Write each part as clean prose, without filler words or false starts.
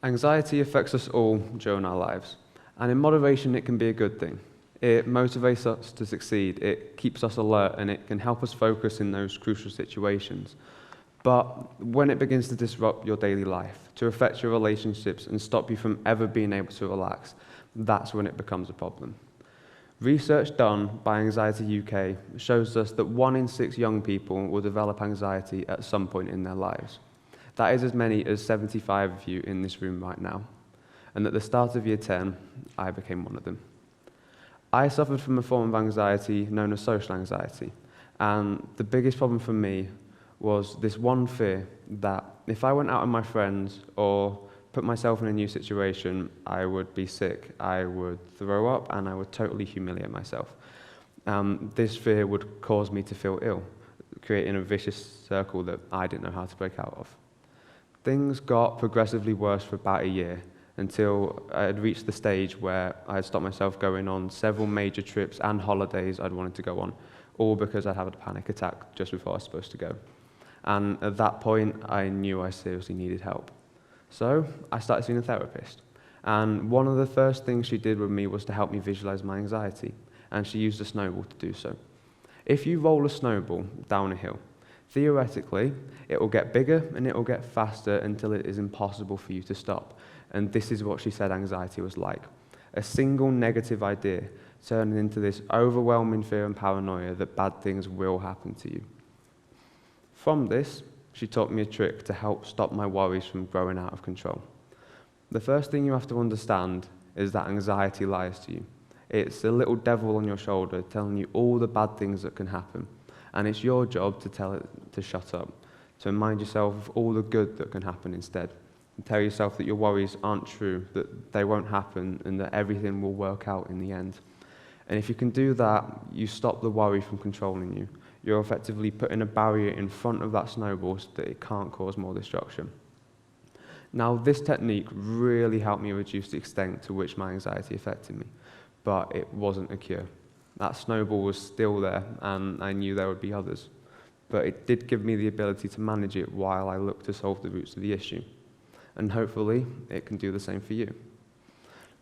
Anxiety affects us all during our lives, and in moderation it can be a good thing. It motivates us to succeed, it keeps us alert, and it can help us focus in those crucial situations. But when it begins to disrupt your daily life, to affect your relationships and stop you from ever being able to relax, that's when it becomes a problem. Research done by Anxiety UK shows us that 1 in 6 young people will develop anxiety at some point in their lives. That is as many as 75 of you in this room right now. And at the start of year 10, I became one of them. I suffered from a form of anxiety known as social anxiety. And the biggest problem for me was this one fear that if I went out with my friends or put myself in a new situation, I would be sick, I would throw up, and I would totally humiliate myself. This fear would cause me to feel ill, creating a vicious circle that I didn't know how to break out of. Things got progressively worse for about a year until I had reached the stage where I had stopped myself going on several major trips and holidays I'd wanted to go on, all because I'd had a panic attack just before I was supposed to go. And at that point, I knew I seriously needed help. So I started seeing a therapist. And one of the first things she did with me was to help me visualize my anxiety. And she used a snowball to do so. If you roll a snowball down a hill, theoretically, it will get bigger and it will get faster until it is impossible for you to stop. And this is what she said anxiety was like. A single negative idea turning into this overwhelming fear and paranoia that bad things will happen to you. From this, she taught me a trick to help stop my worries from growing out of control. The first thing you have to understand is that anxiety lies to you. It's a little devil on your shoulder telling you all the bad things that can happen. And it's your job to tell it to shut up, to remind yourself of all the good that can happen instead. And tell yourself that your worries aren't true, that they won't happen, and that everything will work out in the end. And if you can do that, you stop the worry from controlling you. You're effectively putting a barrier in front of that snowball so that it can't cause more destruction. Now, this technique really helped me reduce the extent to which my anxiety affected me, but it wasn't a cure. That snowball was still there, and I knew there would be others. But it did give me the ability to manage it while I looked to solve the roots of the issue. And hopefully, it can do the same for you.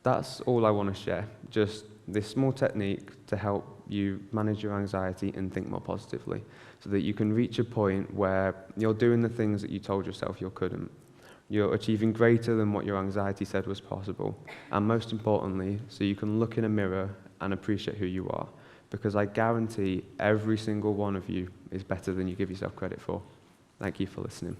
That's all I want to share, just this small technique to help you manage your anxiety and think more positively, so that you can reach a point where you're doing the things that you told yourself you couldn't. You're achieving greater than what your anxiety said was possible, and most importantly, so you can look in a mirror and appreciate who you are, because I guarantee every single one of you is better than you give yourself credit for. Thank you for listening.